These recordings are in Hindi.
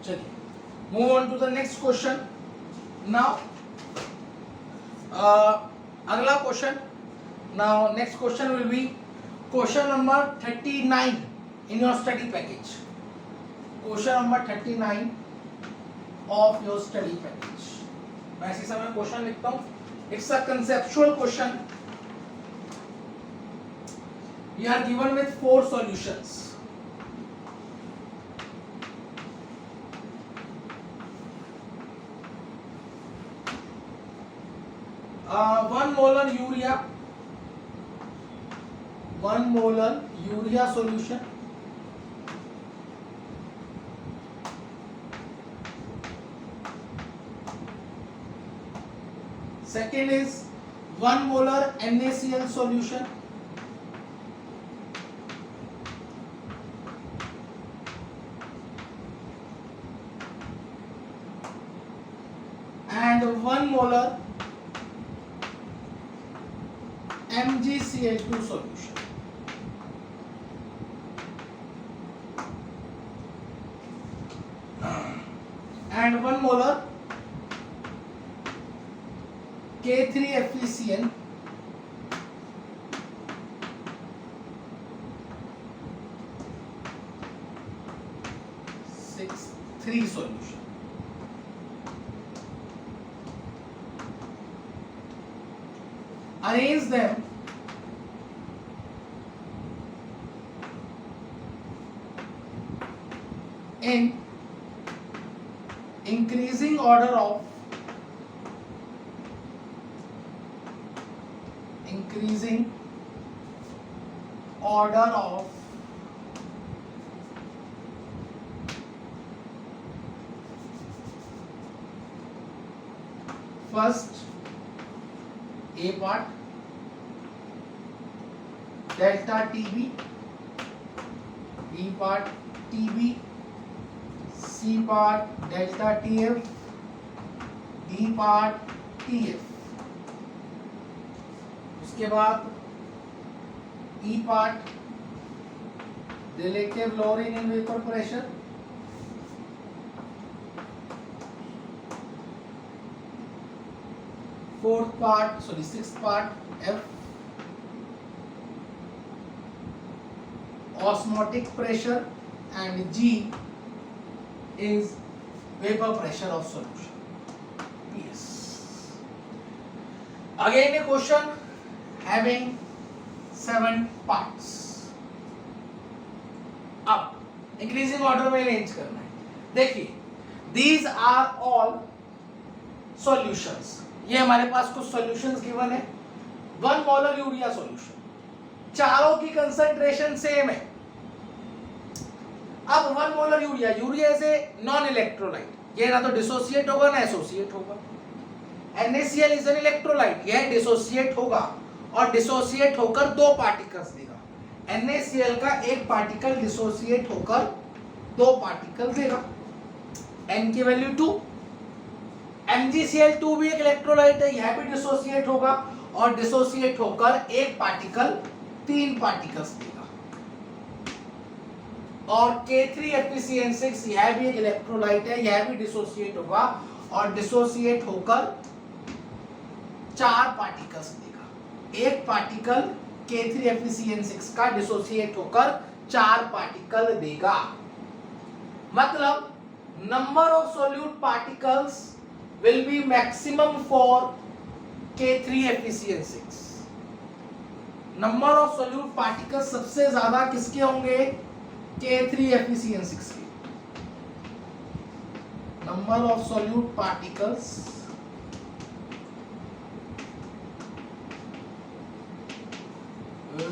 चलिए move on to the next question now. अगला question now. Next question will be question number 39 in your study package. Question number 39 of your study package. मैं इसी समय क्वेश्चन लिखता हूँ. It's a conceptual question. We are given with 4 solutions. One molar urea solution. Second is 1 molar NaCl solution. And 1 molar MgCl2 solution. And 1 molar K3FeCN (6) solution. Arrange them in increasing order of first A part delta TB, B part TB, C part delta TF, D part TF. उसके बाद E part relative lowering in vapor pressure, sixth part F osmotic pressure, and G is vapor pressure of solution. Yes. Again a question having 7 parts. अब इंक्रीजिंग ऑर्डर में अरेंज करना है. देखिए these are all solutions. ये हमारे पास कुछ सॉल्यूशंस गिवन है. 1 मोलर यूरिया सॉल्यूशन, चारों की कंसंट्रेशन सेम है. अब 1 molar urea is a non electrolyte. ये ना तो डिसोसिएट होगा ना एसोसिएट होगा. NaCl is an electrolyte. यह डिसोसिएट होगा और डिसोसिएट होकर 2 पार्टिकल्स देगा. NaCl का एक पार्टिकल डिसोसिएट होकर 2 पार्टिकल देगा. N की वैल्यू 2. MgCl2 भी एक इलेक्ट्रोलाइट है. यह भी डिसोसिएट होगा और डिसोसिएट होकर एक पार्टिकल 3 पार्टिकल्स देगा. और K3FeCN6 यह भी एक इलेक्ट्रोलाइट है. यह भी डिसोसिएट होगा और डिसोसिएट होकर 4 पार्टिकल्स देगा. एक पार्टिकल K3FeCN6 का डिसोसिएट होकर 4 पार्टिकल देगा. मतलब number of solute particles will be maximum for K3FeCN6. Number of solute particles सबसे ज्यादा किसके होंगे? K3FeCN6 के. Number of solute particles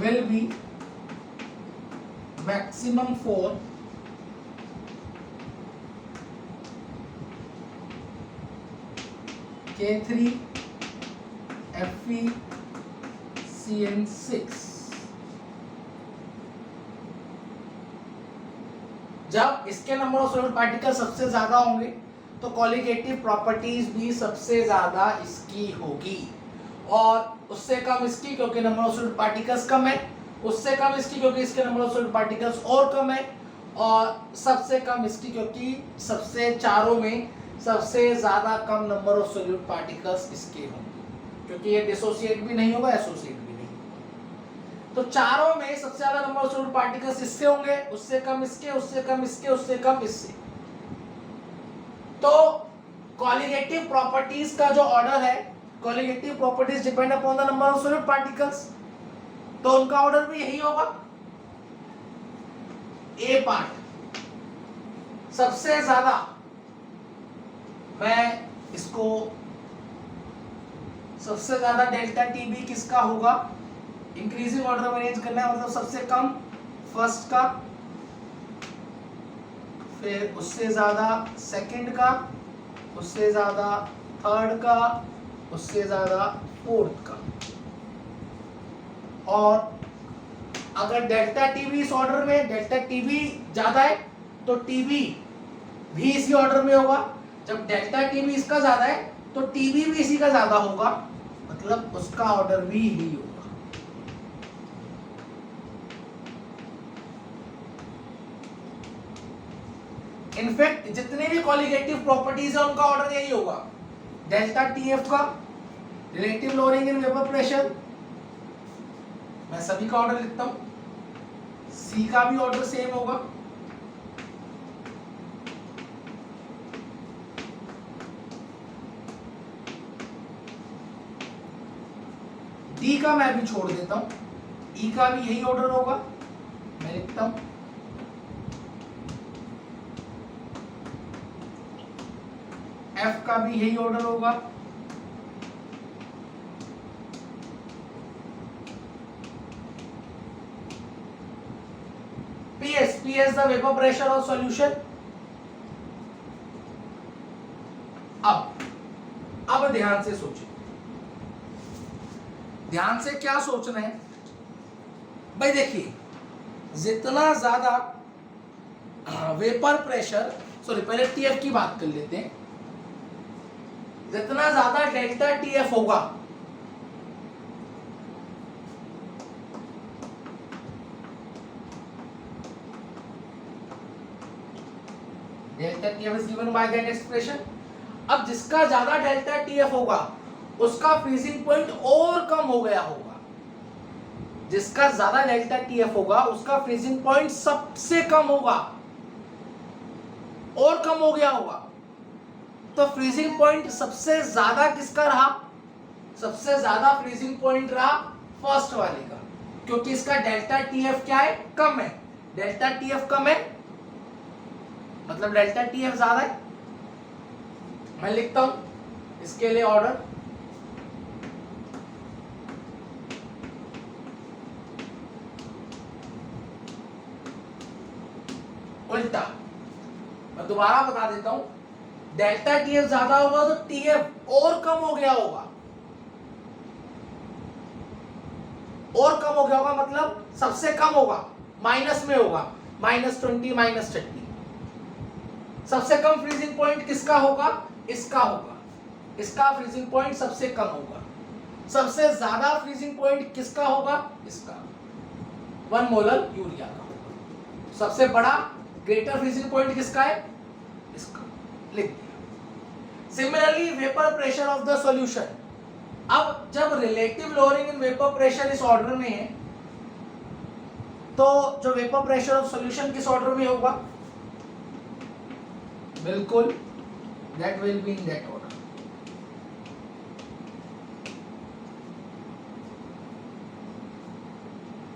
will be maximum for K3FeCN6. जब इसके नंबर ऑफ सोल्यूट पार्टिकल सबसे ज्यादा होंगे तो कॉलिगेटिव प्रॉपर्टीज भी सबसे ज्यादा इसकी होगी, और उससे कम इसकी क्योंकि नंबर ऑफ सोल्यूट पार्टिकल्स कम है, उससे कम इसकी क्योंकि इसके नंबर ऑफ सोल्यूट पार्टिकल्स और कम है, और सबसे कम इसकी, क्योंकि सबसे चारों में सबसे ज्यादा कम नंबर ऑफ सोल्यूट पार्टिकल्स इसके होंगे, क्योंकि ये डिसोसिएट भी नहीं होगा, एसोसिएट भी नहीं। तो चारों में सबसे ज्यादा नंबर ऑफ सोल्यूट पार्टिकल्स इससे होंगे, उससे कम इसके, उससे कम इसके, उससे कम इससे। तो कॉलिगेटिव प्रॉपर्टीज का जो ऑर्डर है, colligative properties depend upon the number of solute particles, तो उनका ऑर्डर भी यही होगा। ए पार्ट सबसे ज्यादा, मैं इसको सबसे ज्यादा डेल्टा टीबी किसका होगा, इंक्रीजिंग ऑर्डर में अरेंज करना है, मतलब सबसे कम फर्स्ट का, फिर उससे ज्यादा सेकंड का, उससे ज्यादा थर्ड का, उससे ज्यादा फोर्थ का। और अगर डेल्टा टीबी इस ऑर्डर में, डेल्टा टीबी ज्यादा है तो टीबी भी इसी ऑर्डर में होगा। जब डेल्टा टीबी इसका ज्यादा है तो टीबी भी इसी का ज्यादा होगा, मतलब उसका ऑर्डर भी यही होगा। इनफैक्ट जितने भी कॉलिगेटिव प्रॉपर्टीज है उनका ऑर्डर यही होगा। डेल्टा टीएफ का relative lowering in vapour pressure, मैं सभी का ऑर्डर लिखता हूं, सी का भी ऑर्डर सेम होगा, डी का मैं भी छोड़ देता हूं, ई का भी यही ऑर्डर होगा, मैं लिखता हूं, एफ का भी यही ऑर्डर होगा, PS the vapour pressure of solution. अब ध्यान से सोचिए, ध्यान से क्या सोचना है भाई। देखिए जितना ज्यादा वेपर प्रेशर, सॉरी पहले टीएफ की बात कर लेते हैं, जितना ज्यादा डेल्टा टीएफ होगा delta TF is given by that expression. अब जिसका ज्यादा डेल्टा टीएफ होगा उसका फ्रीजिंग पॉइंट और कम हो गया होगा, जिसका ज्यादा डेल्टा टीएफ होगा उसका फ्रीजिंग पॉइंट सबसे कम होगा और कम हो गया होगा। तो फ्रीजिंग पॉइंट सबसे ज्यादा किसका रहा, सबसे ज्यादा फ्रीजिंग पॉइंट रहा फर्स्ट वाले का, क्योंकि इसका डेल्टा टीएफ क्या है, कम है। डेल्टा टीएफ कम है मतलब डेल्टा टीएफ ज्यादा है। मैं लिखता हूं इसके लिए ऑर्डर, उल्टा मैं दोबारा बता देता हूं, डेल्टा टीएफ ज्यादा होगा तो टीएफ और कम हो गया होगा, और कम हो गया होगा मतलब सबसे कम होगा, माइनस में होगा, -20 -30। सबसे कम फ्रीजिंग पॉइंट किसका होगा, इसका होगा, इसका फ्रीजिंग पॉइंट सबसे कम होगा। सबसे ज्यादा फ्रीजिंग पॉइंट किसका होगा, इसका 1 मोलर यूरिया का होगा। सबसे बड़ा ग्रेटर फ्रीजिंग पॉइंट किसका है, इसका, लिख दिया। Similarly vapour pressure of the solution, अब जब relative lowering in vapour pressure इस ऑर्डर में है तो जो वेपर प्रेशर ऑफ सॉल्यूशन किस ऑर्डर में होगा, बिल्कुल that will be in that order।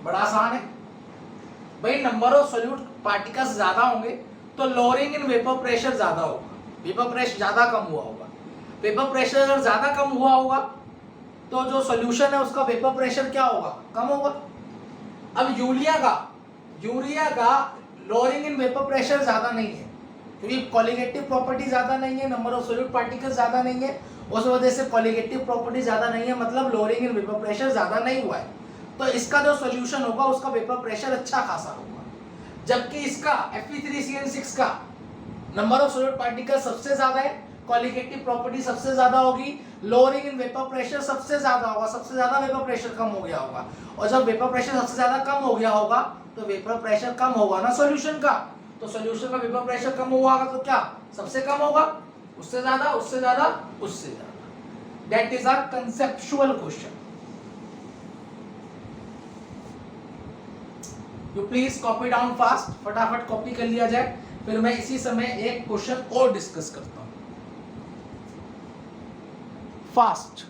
बड़ा आसान है भाई, नंबर ऑफ सोल्यूट पार्टिकल्स ज्यादा होंगे तो लोअरिंग इन वेपर प्रेशर ज्यादा होगा, वेपर प्रेशर ज्यादा कम हुआ होगा। वेपर प्रेशर अगर ज्यादा कम हुआ होगा तो जो सॉल्यूशन है उसका वेपर प्रेशर क्या होगा, कम होगा। अब यूरिया का लोअरिंग इन वेपर प्रेशर ज्यादा नहीं है, क्योंकि कॉलिगेटिव प्रॉपर्टी ज्यादा नहीं है, नंबर ऑफ सोल्यूट पार्टिकल्स ज्यादा नहीं है, उस वजह से कॉलिगेटिव प्रॉपर्टी ज्यादा नहीं है, मतलब लोअरिंग इन वेपर प्रेशर ज्यादा नहीं हुआ है। तो इसका जो सॉल्यूशन होगा उसका वेपर प्रेशर अच्छा खासा होगा। जबकि इसका Fe3CN6 का नंबर ऑफ सोल्यूट पार्टिकल सबसे ज्यादा है, कॉलिगेटिव प्रॉपर्टी सबसे ज्यादा होगी, लोअरिंग इन वेपर प्रेशर सबसे ज्यादा होगा, सबसे ज्यादा वेपर प्रेशर कम हो गया होगा। और जब वेपर प्रेशर सबसे ज्यादा कम हो गया होगा तो वेपर प्रेशर कम होगा ना सॉल्यूशन का, तो सॉल्यूशन का वेपर प्रेशर कम हुआ तो क्या सबसे कम होगा, उससे ज्यादा, उससे ज्यादा, उससे ज्यादा। That is a conceptual question. You please copy down fast, फटाफट कॉपी कर लिया जाए, फिर मैं इसी समय एक क्वेश्चन और डिस्कस करता हूं फास्ट।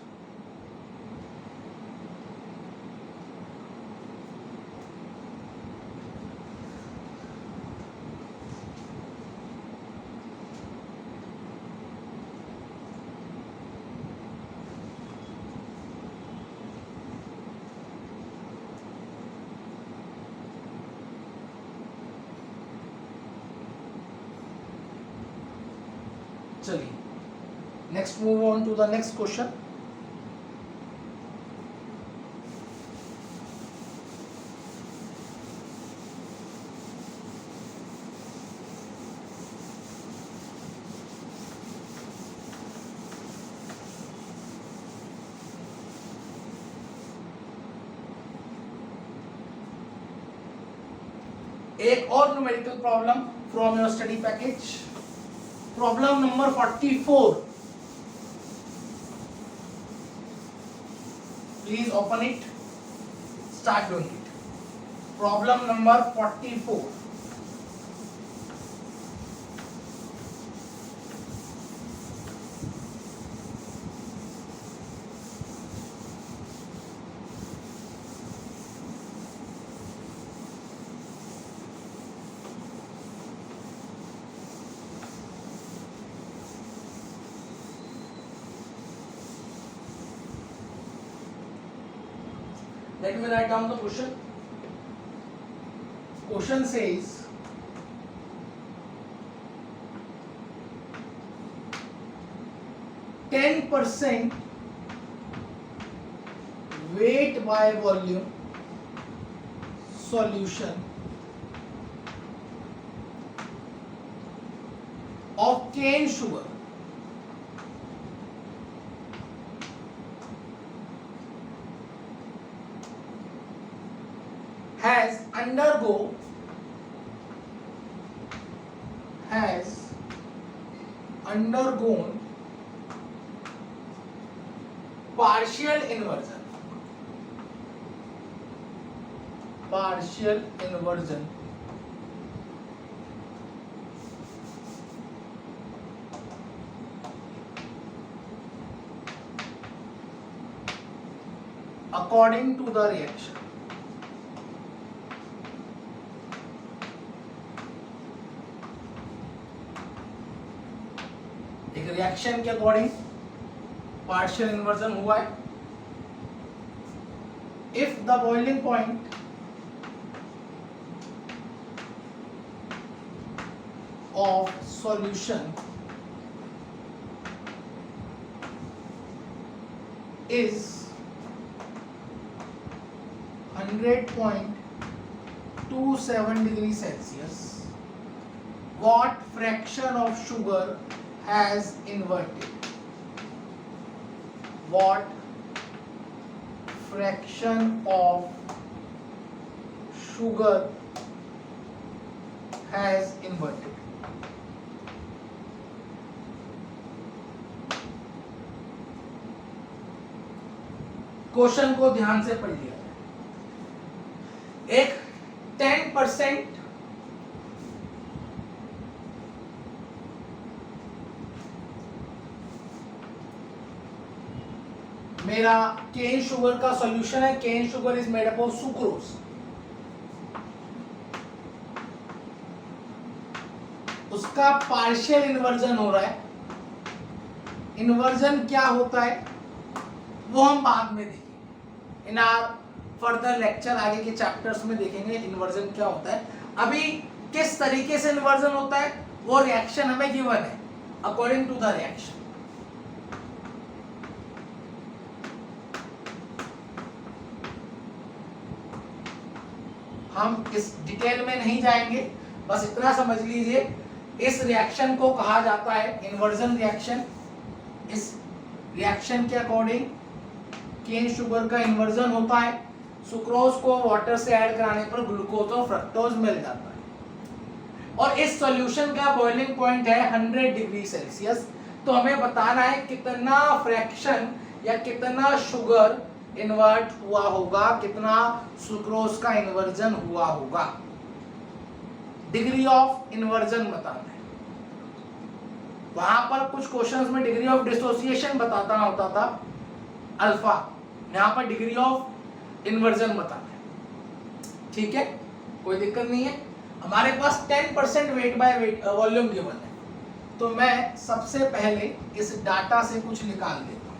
चलिए next move on to the next question. एक और numerical problem from your study package, problem number 44। Please open it, start doing it. Problem number 44। Let me write down the question. Question says %10 weight by volume solution of cane sugar has undergone partial inversion according to the reaction। एक रिएक्शन के अकॉर्डिंग पार्शियल इन्वर्जन हुआ है। If the boiling point of solution is 100.27 degrees Celsius, what fraction of sugar has inverted? What fraction of sugar has inverted? Question को ध्यान से पढ़ लिया जाए। एक 10% मेरा केन शुगर का सॉल्यूशन है। Cane sugar is made up of sucrose. उसका पार्शियल इन्वर्जन हो रहा है। इन्वर्जन क्या होता है वो हम बाद में देखेंगे, इन आर फर्दर लेक्चर, आगे के चैप्टर्स में देखेंगे इन्वर्जन क्या होता है। अभी किस तरीके से इन्वर्जन होता है वो रिएक्शन हमें गिवन है, अकॉर्डिंग टू द रिएक्शन। हम इस डिटेल में नहीं जाएंगे, बस इतना समझ लीजिए इस रिएक्शन को कहा जाता है इन्वर्जन रिएक्शन। इस रिएक्शन के अकॉर्डिंग केन शुगर का इन्वर्जन होता है। सुक्रोज को वाटर से ऐड कराने पर ग्लूकोज और फ्रक्टोज मिल जाता है। और इस सॉल्यूशन का बॉइलिंग पॉइंट है 100 डिग्री सेल्सियस। तो हमें बताना है कितना फ्रैक्शन या कितना शुगर इन्वर्ट हुआ होगा, कितना सुक्रोज का इन्वर्जन हुआ होगा। डिग्री ऑफ इन्वर्जन बताना है। वहां पर कुछ क्वेश्चंस में डिग्री ऑफ डिसोसिएशन बताना होता था अल्फा, यहां पर डिग्री ऑफ इन्वर्जन बताना है। ठीक है, कोई दिक्कत नहीं है। हमारे पास 10% weight by weight volume given है, तो मैं सबसे पहले इस डाटा से कुछ निकाल लेता हूं।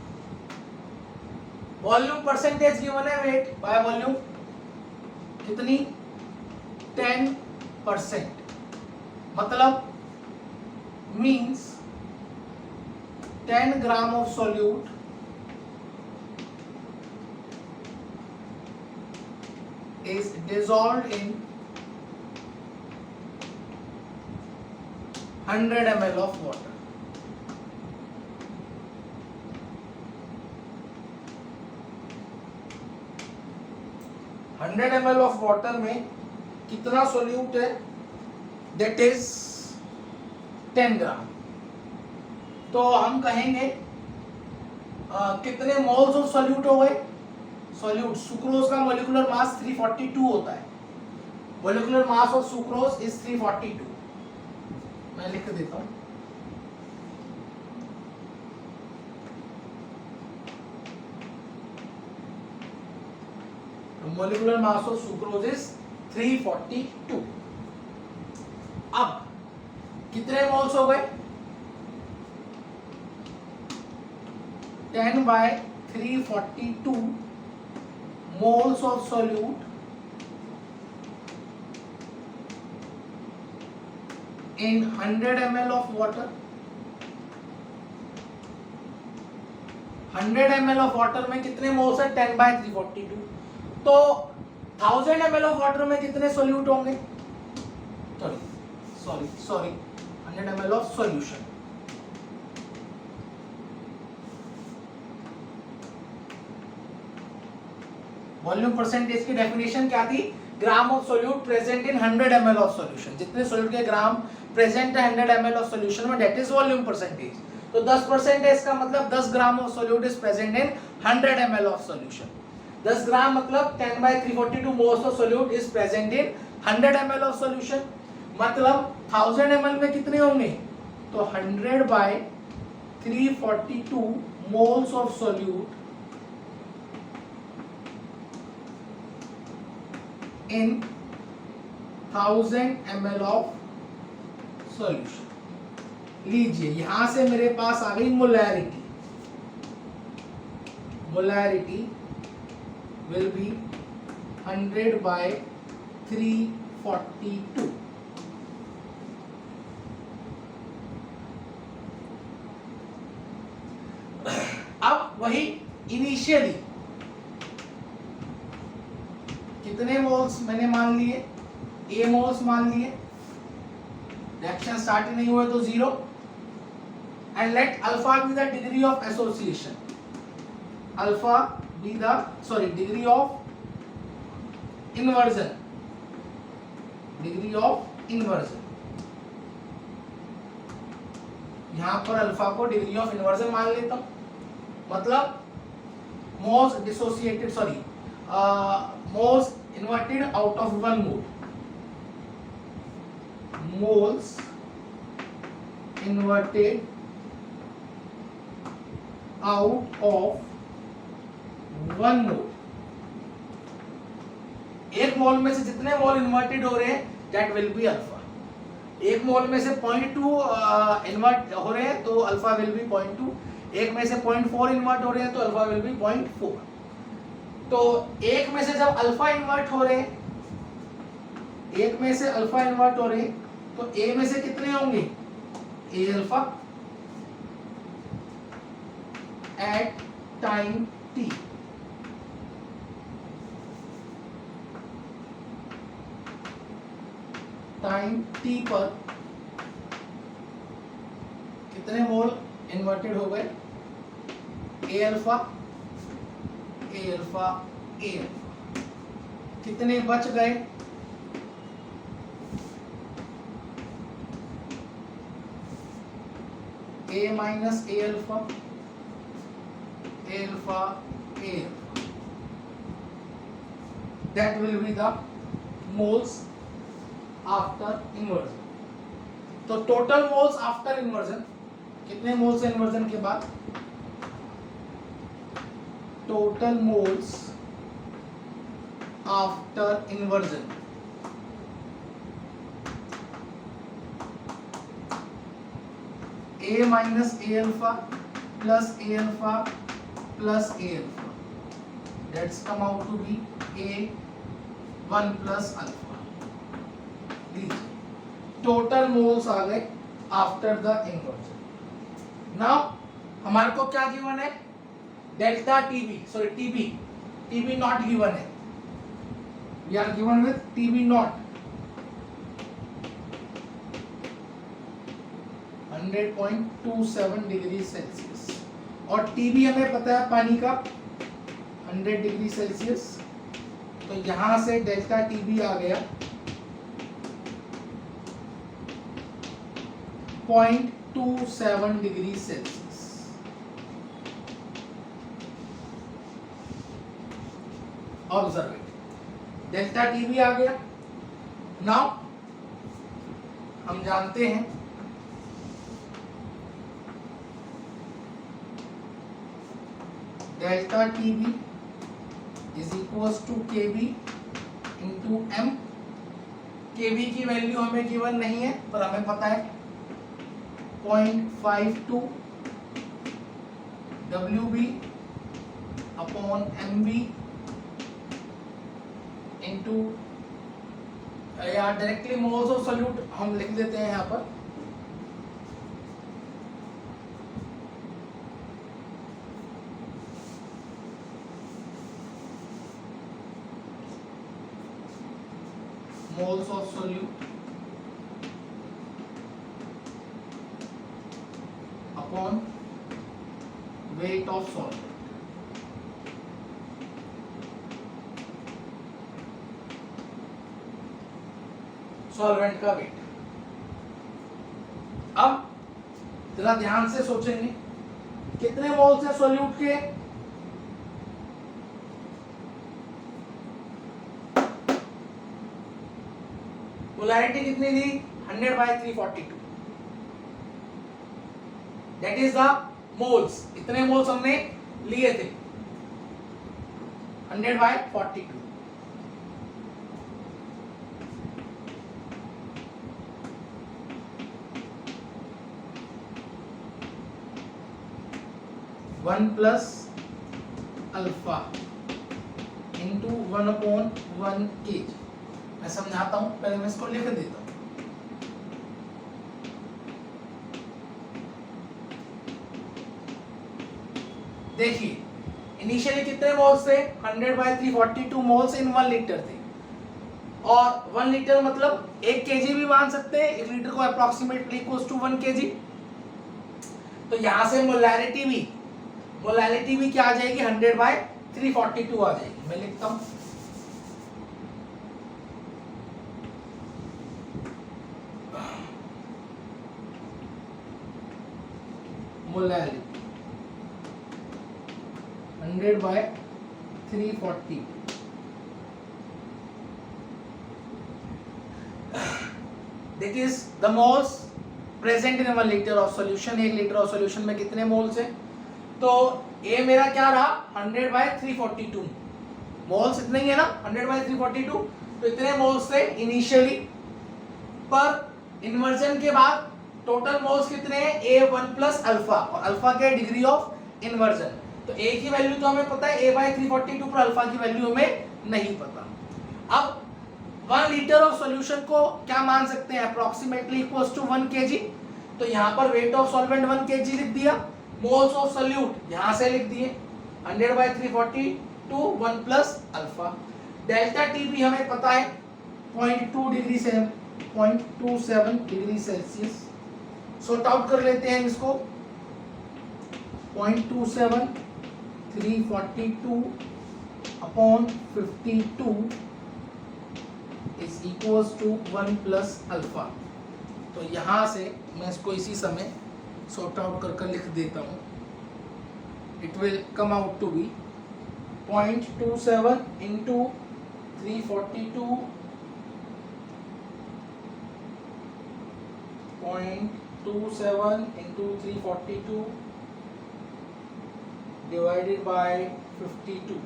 वॉल्यूम परसेंटेज गिवन है वेट बाय वॉल्यूम कितनी, 10%, मतलब means 10 gram of solute is dissolved in 100 ml of water. Hundred ml of water में कितना सोल्यूट है, दैट इज 10 ग्राम। तो हम कहेंगे कितने मोल्स ऑफ सोल्यूट हो गए। सोल्यूट, सुक्रोज का मोलिकुलर मास 342 होता है, molecular mass of sucrose is 342। मैं लिख देता हूं, molecular mass of sucrose is 342। अब कितने मोल्स हो गए, 10/342 moles of solute in 100 ml of water। 100 ml of water में कितने मोल्स है, 10/342। तो 1000 ml of water में कितने सोल्यूट होंगे, sorry 100 ml of solution। Volume percentage की डेफिनेशन क्या थी, gram of solute present in 100 ml of solution. जितने सोल्यूट के ग्राम प्रेजेंट है 100 ml ऑफ सॉल्यूशन में, दैट इज वॉल्यूम परसेंटेज। तो 10% का मतलब 10 gram of solute is present in 100 ml of solution. 10 ग्राम मतलब 10/342 moles of solute is present in 100 ml of solution. मतलब 1000 ml में कितने होंगे, तो 100/342 moles of solute in 1000 ml of solution। लीजिए यहां से मेरे पास आ गई मोलैरिटी, मोलैरिटी विल बी 100/342। अब वही इनिशियली कितने मोल्स मैंने मान लिए, ए मोल्स मान लिए, रिएक्शन स्टार्ट ही नहीं हुए तो 0। And let alpha be the degree of association, alpha be the degree of inversion, degree of inversion. यहां पर अल्फा को डिग्री ऑफ इन्वर्जन मान लेता हूं, मतलब moles dissociated, moles inverted out of one mole, moles inverted out of one mole। एक मोल में से जितने मोल इन्वर्टेड हो रहे हैं दैट विल बी अल्फा। एक मोल में से 0.2 इन्वर्ट हो रहे हैं तो अल्फा विल बी 0.2। एक में से 0.4 इन्वर्ट हो रहे हैं तो अल्फा विल बी 0.4। तो एक में से जब अल्फा इन्वर्ट हो रहे, एक में से अल्फा इन्वर्ट हो रहे, तो ए में से कितने होंगे, a alpha at time t. Time t पर कितने मोल इन्वर्टेड हो गए, a alpha a alpha a alpha. कितने बच गए, A minus A alpha, A alpha, A alpha. That will be the moles after inversion. तो total moles after inversion कितने मोल्स है इन्वर्जन के बाद? Total moles after inversion A minus A alpha plus A alpha plus A alpha, that's come out to be A 1 plus alpha. लीजिए टोटल मोल्स आ गए आफ्टर द इन्वर्जन। नाउ हमारे को क्या गिवन है? Delta TB, sorry TB not given है, we are given with TB not 100.27 degree Celsius, और टीबी हमें पता है पानी का 100 डिग्री सेल्सियस। तो यहां से डेल्टा टीबी आ गया 0.27 degree Celsius. Observe it, delta TB आ गया। नाउ हम जानते हैं delta TB is equals to KB into m. KB की वैल्यू हमें गिवन नहीं है, पर हमें पता है 0.52 WB अपॉन MB इंटू, या डायरेक्टली मोल्स ऑफ सॉल्यूट हम लिख देते हैं यहाँ पर। moles of solute upon weight of solvent। Solvent का वेट। अब जरा ध्यान से सोचेंगे कितने मोल्स है सॉल्यूट के? मोलैरिटी कितनी थी? 100/342, दैट इज द मोल्स। इतने मोल्स हमने लिए थे 100/42। One plus alpha into 1/1 kg। मैं समझाता हूं, पहले मैं इसको लिख देता हूं। देखिए इनिशियली कितने मोल्स थे? 100/342 मोल्स इन 1 लीटर थे, और 1 लीटर मतलब 1 kg भी मान सकते हैं। 1 लीटर को अप्रोक्सीमेटली इक्वल्स टू 1 kg। तो यहां से मोलैरिटी भी क्या आ जाएगी? 100/342 आ जाएगी। मैं लिखता हूं molarity 100/342। That is the moles present in 1 liter of solution। 1 litre of solution में कितने मोल्स हैं? तो ये मेरा क्या रहा? 100/342 मोल्स। इतने ही है ना, 100/342। तो इतने मोल्स थे इनिशियली, पर इन्वर्जन के बाद टोटल मोल्स कितने हैं? A1 प्लस अल्फा, और अल्फा के डिग्री ऑफ इन्वर्जन। तो A की वैल्यू तो हमें पता है A/342, पर अल्फा की वैल्यू हमें नहीं पता। अब 1 लीटर ऑफ सॉल्यूशन को क्या मान सकते हैं? Approximately equals to 1 kg। तो यहाँ पर वेट ऑफ सॉल्वेंट 1 kg लिख दिया, मोल्स ऑफ सॉल्यूट यहां से लिख दिए 100/342 1 प्लस अल्फा। डेल्टा टीबी हमें पता है 0.27 डिग्री सेल्सियस। सॉर्ट आउट कर लेते हैं इसको। 0.27 342 upon 52 is equals to 1 plus alpha. तो यहां से मैं इसको इसी समय सॉर्ट आउट कर लिख देता हूँ. It will come out to be 0.27 into 342, 0.27 into 342 divided by 52.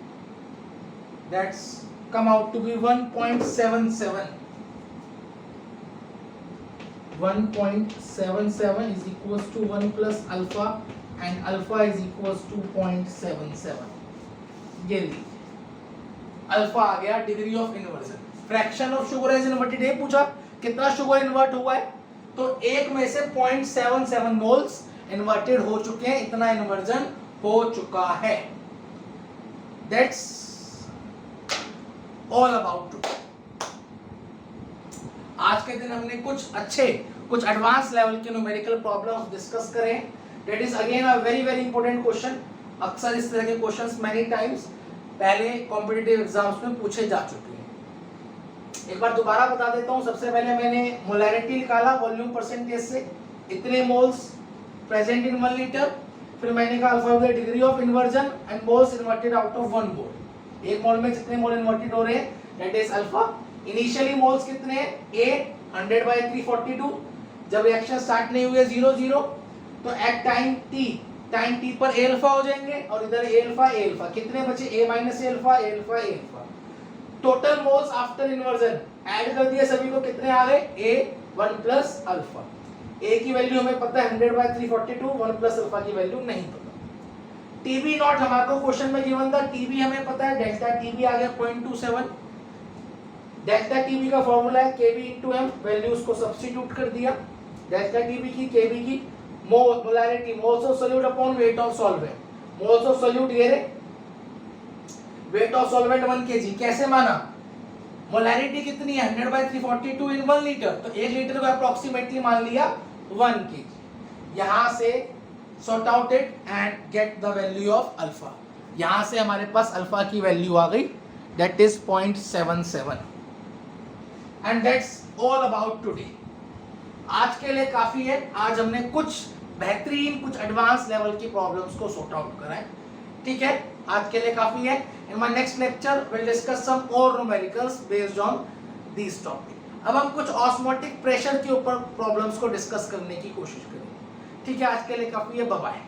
That's come out to be 1.77. 1.77 is equals to 1 plus alpha and alpha is equals to 0.77. ये लीजिए अल्फा आ गया degree of inversion. Fraction of sugar is inverted ये पूछा कितना शुगर इन्वर्ट हुआ है, तो एक में से 0.77 मोल्स इन्वर्टेड हो चुके हैं, इतना इन्वर्जन हो चुका है. That's all about two. आज के दिन हमने कुछ एडवांस लेवल के न्यूमेरिकल प्रॉब्लम्स डिस्कस करें. That is again a very very important question. अक्सर इस तरह के क्वेश्चंस मैनी टाइम्स पहले कॉम्पिटिटिव एग्जाम्स में पूछे जा चुके हैं. एक बार दोबारा बता देता हूं. सबसे पहले मैंने मोलैरिटी निकाला वॉल्यूम परसेंटेज से, इतने मोल्स प्रेजेंट इन 1 लीटर. फिर मैंने कहा alpha the degree of inversion and moles inverted out of 1 मोल. एक मोल में जितने मोल इन्वर्टेड हो रहे हैं that is alpha. Initially moles कितने हैं, A 100/342. जब रिएक्शन स्टार्ट नहीं हुई है 0 तो एट टाइम t पर A अल्फा हो जाएंगे और इधर A अल्फा. कितने बचे, A minus A alpha. Total moles after inversion add कर दिए सभी को, कितने आ गए, A 1 प्लस अल्फा. A की वैल्यू हमें पता है 100/342, 1 प्लस अल्फा की वैल्यू नहीं पता. TB नॉट हमारे क्वेश्चन में गिवन था, TB हमें पता है, डेल्टा TB आ गया 0.27. डेल्टा TB का फॉर्मूला है Kb into m, वैल्यू उसको सब्स्टिट्यूट कर दिया. डेल्टा TB की Kb की molarity moles of solute upon weight of solvent. Moles of solute ये रहे, वेट ऑफ सॉल्वेंट 1 kg. कैसे माना, मोलैरिटी कितनी है 100/342 इन 1 लीटर, तो 1 लीटर को अप्रोक्सीमेटली मान लिया 1 kg. यहां से sort out it and get the value of alpha. यहां से हमारे पास अल्फा की वैल्यू आ गई, that is 0.77. And that's all about today. आज के लिए काफी है. आज हमने कुछ बेहतरीन कुछ एडवांस लेवल की प्रॉब्लम्स को सॉर्ट आउट करा है. ठीक है, आज के लिए काफी है. In my next lecture will discuss some और numericals based on this topic. अब हम कुछ ऑस्मोटिक प्रेशर के ऊपर प्रॉब्लम्स को डिस्कस करने की कोशिश करेंगे. ठीक है, आज के लिए काफी है. Bye bye.